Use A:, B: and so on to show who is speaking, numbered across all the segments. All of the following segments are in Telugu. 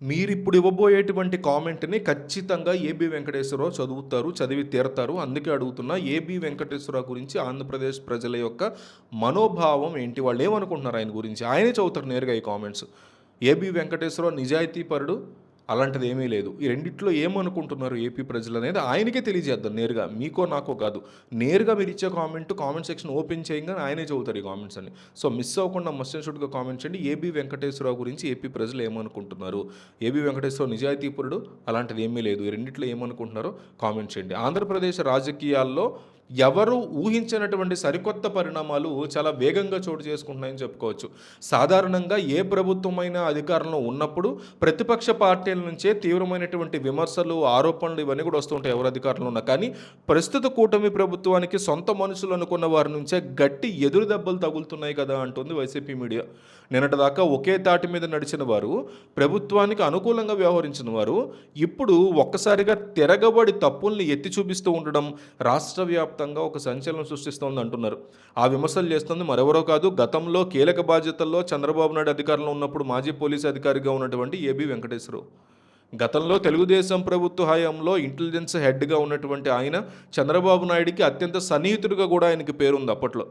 A: మీరిప్పుడు ఇవ్వబోయేటువంటి కామెంట్‌ని ఖచ్చితంగా 'ఏబీ వెంకటేశ్వరరావు' చదువుతారు, చదివి తీరతారు. అందుకే అడుగుతున్నా 'ఏబీ వెంకటేశ్వరరావు' గురించి ఆంధ్రప్రదేశ్ ప్రజల యొక్క మనోభావం ఏంటి? వాళ్ళేమనుకుంటున్నారు ఆయన గురించి? ఆయనే చదువుతారు నేరుగా ఈ కామెంట్స్. 'ఏబీ వెంకటేశ్వరరావు' నిజాయితీపరుడు, అలాంటిదేమీ లేదు. ఈ రెండిట్లో ఏమనుకుంటున్నారు ఏపీ ప్రజలనేది ఆయనకే తెలియజేద్దాం నేరుగా. మీకో, నాకో కాదు. నేరుగా మీరిచ్చే కామెంట్ సెక్షన్ ఓపెన్ చేయంగానే ఆయనే చదువుతారు ఈ కామెంట్స్ అన్ని. సో, మిస్ అవ్వకుండా మస్ట్ అండ్ షుడ్‌గా కామెంట్ చేయండి. 'ఏబీ వెంకటేశ్వరరావు' గురించి ఏపీ ప్రజలు ఏమనుకుంటున్నారు? 'ఏబీ వెంకటేశ్వరరావు' నిజాయితీపరుడు, అలాంటిదేమీ లేదు. ఈ రెండిట్లో ఏమనుకుంటున్నారో కామెంట్ చేయండి. ఆంధ్రప్రదేశ్ రాజకీయాల్లో ఎవరు ఊహించనటువంటి సరికొత్త పరిణామాలు చాలా వేగంగా చోటు చేసుకుంటున్నాయని చెప్పుకోవచ్చు. సాధారణంగా ఏ ప్రభుత్వమైనా అధికారంలో ఉన్నప్పుడు ప్రతిపక్ష పార్టీల నుంచే తీవ్రమైనటువంటి విమర్శలు, ఆరోపణలు ఇవన్నీ కూడా వస్తుంటాయి ఎవరు అధికారంలో ఉన్నా. కానీ ప్రస్తుత కూటమి ప్రభుత్వానికి సొంత మనుషులు అనుకున్న వారి నుంచే గట్టి ఎదురు దెబ్బలు తగులుతున్నాయి కదా అంటుంది వైసీపీ మీడియా. నిన్నటిదాకా ఒకే తాటి మీద నడిచిన వారు, ప్రభుత్వానికి అనుకూలంగా వ్యవహరించిన వారు ఇప్పుడు ఒక్కసారిగా తిరగబడి తప్పుల్ని ఎత్తి చూపిస్తూ ఉండడం రాష్ట్ర వ్యాప్తంగా ఒక సంచలనం సృష్టిస్తోంది అంటున్నారు. ఆ విమర్శలు చేస్తుంది మరెవరో కాదు, గతంలో కీలక బాధ్యతల్లో చంద్రబాబు నాయుడు అధికారంలో ఉన్నప్పుడు మాజీ పోలీసు అధికారిగా ఉన్నటువంటి ఏబీ వెంకటేశ్వరరావు. గతంలో తెలుగుదేశం ప్రభుత్వ హయాంలో ఇంటెలిజెన్స్ హెడ్గా ఉన్నటువంటి ఆయన చంద్రబాబు నాయుడికి అత్యంత సన్నిహితుడిగా కూడా ఆయనకి పేరుంది అప్పట్లో.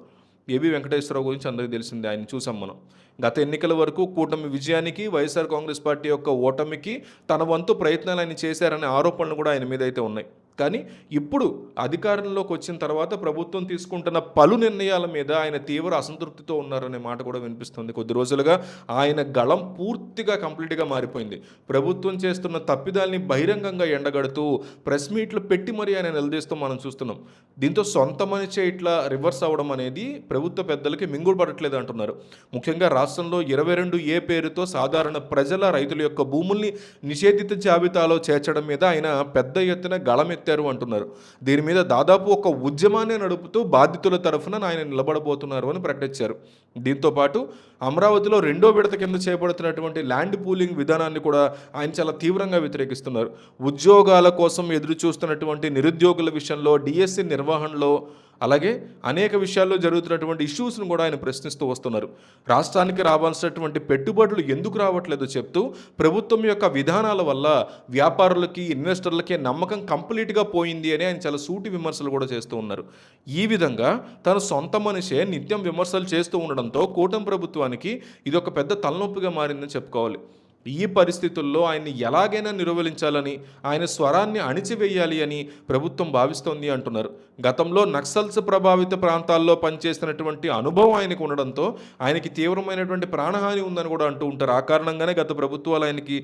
A: ఏబీ వెంకటేశ్వరరావు గురించి అందరికీ తెలిసిందే, ఆయన చూసాం మనం. గత ఎన్నికల వరకు కూటమి విజయానికి, వైఎస్ఆర్ కాంగ్రెస్ పార్టీ యొక్క ఓటమికి తన వంతు ప్రయత్నాలు ఆయన చేశారనే ఆరోపణలు కూడా ఆయన మీద అయితే ఉన్నాయి. కానీ ఇప్పుడు అధికారంలోకి వచ్చిన తర్వాత ప్రభుత్వం తీసుకుంటున్న పలు నిర్ణయాల మీద ఆయన తీవ్ర అసంతృప్తితో ఉన్నారనే మాట కూడా వినిపిస్తుంది. కొద్ది రోజులుగా ఆయన గళం పూర్తిగా కంప్లీట్గా మారిపోయింది. ప్రభుత్వం చేస్తున్న తప్పిదాల్ని బహిరంగంగా ఎండగడుతూ ప్రెస్ మీట్లు పెట్టి మరీ ఆయన నిలదీస్తూ మనం చూస్తున్నాం. దీంతో సొంత మనిషే ఇట్లా రివర్స్ అవ్వడం అనేది ప్రభుత్వ పెద్దలకి మింగుడు పడట్లేదు అంటున్నారు. ముఖ్యంగా రాష్ట్రంలో 22A పేరుతో సాధారణ ప్రజల, రైతుల యొక్క భూముల్ని నిషేధిత జాబితాలో చేర్చడం మీద ఆయన పెద్ద ఎత్తున గళమెత్తారు అంటున్నారు. దీని మీద దాదాపు ఒక ఉద్యమాన్ని నడుపుతూ బాధితుల తరఫున ఆయన నిలబడబోతున్నారు అని ప్రకటించారు. దీంతోపాటు అమరావతిలో రెండో విడత కింద చేపడుతున్నటువంటి ల్యాండ్ పూలింగ్ విధానాన్ని కూడా ఆయన చాలా తీవ్రంగా వ్యతిరేకిస్తున్నారు. ఉద్యోగాల కోసం ఎదురు చూస్తున్నటువంటి నిరుద్యోగుల విషయంలో, డిఎస్సి నిర్వహణలో, అలాగే అనేక విషయాల్లో జరుగుతున్నటువంటి ఇష్యూస్ను కూడా ఆయన ప్రశ్నిస్తూ వస్తున్నారు. రాష్ట్రానికి రావాల్సినటువంటి పెట్టుబడులు ఎందుకు రావట్లేదో చెప్తూ ప్రభుత్వం యొక్క విధానాల వల్ల వ్యాపారులకి, ఇన్వెస్టర్లకి నమ్మకం కంప్లీట్గా పోయింది అని ఆయన చాలా సూటి విమర్శలు కూడా చేస్తూ ఉన్నారు. ఈ విధంగా తన సొంత మనిషే నిత్యం విమర్శలు చేస్తూ ఉండడంతో కూటమి ప్రభుత్వానికి ఇది ఒక పెద్ద తలనొప్పిగా మారిందని చెప్పుకోవాలి. ఈ పరిస్థితుల్లో ఆయన్ని ఎలాగైనా నిర్వహించాలని, ఆయన స్వరాన్ని అణిచివేయాలి అని ప్రభుత్వం భావిస్తోంది అంటున్నారు. గతంలో నక్సల్స్ ప్రభావిత ప్రాంతాల్లో పనిచేస్తున్నటువంటి అనుభవం ఆయనకు ఉండడంతో ఆయనకి తీవ్రమైనటువంటి ప్రాణహాని ఉందని కూడా అంటూ ఉంటారు. ఆ కారణంగానే గత ప్రభుత్వాలు ఆయనకి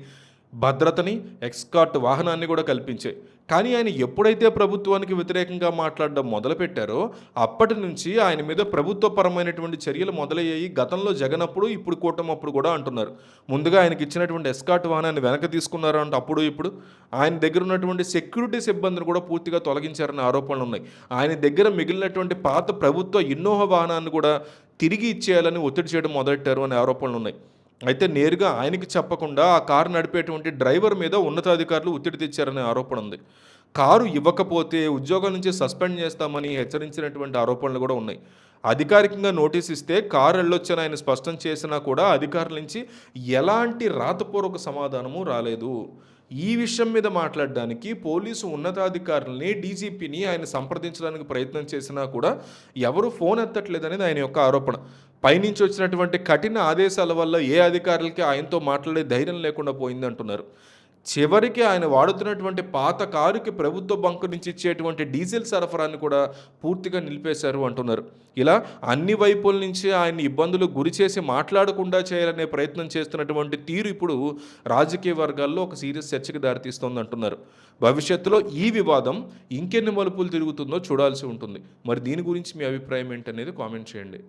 A: భద్రతని, ఎస్కార్ట్ వాహనాన్ని కూడా కల్పించాయి. కానీ ఆయన ఎప్పుడైతే ప్రభుత్వానికి వ్యతిరేకంగా మాట్లాడడం మొదలుపెట్టారో అప్పటి నుంచి ఆయన మీద ప్రభుత్వపరమైనటువంటి చర్యలు మొదలయ్యాయి. గతంలో జగన్ అప్పుడు, ఇప్పుడు కూటమి అప్పుడు కూడా అంటున్నారు. ముందుగా ఆయనకి ఇచ్చినటువంటి ఎస్కార్ట్ వాహనాన్ని వెనక తీసుకున్నారు అంటే అప్పుడు ఇప్పుడు ఆయన దగ్గర ఉన్నటువంటి సెక్యూరిటీ సిబ్బందిని కూడా పూర్తిగా తొలగించారనే ఆరోపణలు ఉన్నాయి. ఆయన దగ్గర మిగిలినటువంటి పాత ప్రభుత్వ ఇన్నోవా వాహనాన్ని కూడా తిరిగి ఇచ్చేయాలని ఒత్తిడి చేయడం మొదలెట్టారు అనే ఆరోపణలు ఉన్నాయి. అయితే నేరుగా ఆయనకి చెప్పకుండా ఆ కారు నడిపేటువంటి డ్రైవర్ మీద ఉన్నతాధికారులు ఒత్తిడి తెచ్చారనే ఆరోపణ ఉంది. కారు ఇవ్వకపోతే ఉద్యోగం నుంచి సస్పెండ్ చేస్తామని హెచ్చరించినటువంటి ఆరోపణలు కూడా ఉన్నాయి. అధికారికంగా నోటీస్ ఇస్తే కారు వెళ్ళొచ్చని ఆయన స్పష్టం చేసినా కూడా అధికారుల నుంచి ఎలాంటి రాతపూర్వక సమాధానము రాలేదు. ఈ విషయం మీద మాట్లాడడానికి పోలీసు ఉన్నతాధికారులని, డీజీపీని ఆయన సంప్రదించడానికి ప్రయత్నం చేసినా కూడా ఎవరు ఫోన్ ఎత్తట్లేదనేది ఆయన యొక్క ఆరోపణ. పైనుంచి వచ్చినటువంటి కఠిన ఆదేశాల వల్ల ఏ అధికారులకి ఆయనతో మాట్లాడే ధైర్యం లేకుండా పోయిందంటున్నారు. చివరికి ఆయన వాడుతున్నటువంటి పాత కారుకి ప్రభుత్వ బంకు నుంచి ఇచ్చేటువంటి డీజిల్ సరఫరాన్ని కూడా పూర్తిగా నిలిపేశారు అంటున్నారు. ఇలా అన్ని వైపుల నుంచి ఆయన్ని ఇబ్బందులు గురి చేసి మాట్లాడకుండా చేయాలనే ప్రయత్నం చేస్తున్నటువంటి తీరు ఇప్పుడు రాజకీయ వర్గాల్లో ఒక సీరియస్ చర్చకి దారితీస్తోంది అంటున్నారు. భవిష్యత్తులో ఈ వివాదం ఇంకెన్ని మలుపులు తిరుగుతుందో చూడాల్సి ఉంటుంది. మరి దీని గురించి మీ అభిప్రాయం ఏంటనేది కామెంట్ చేయండి.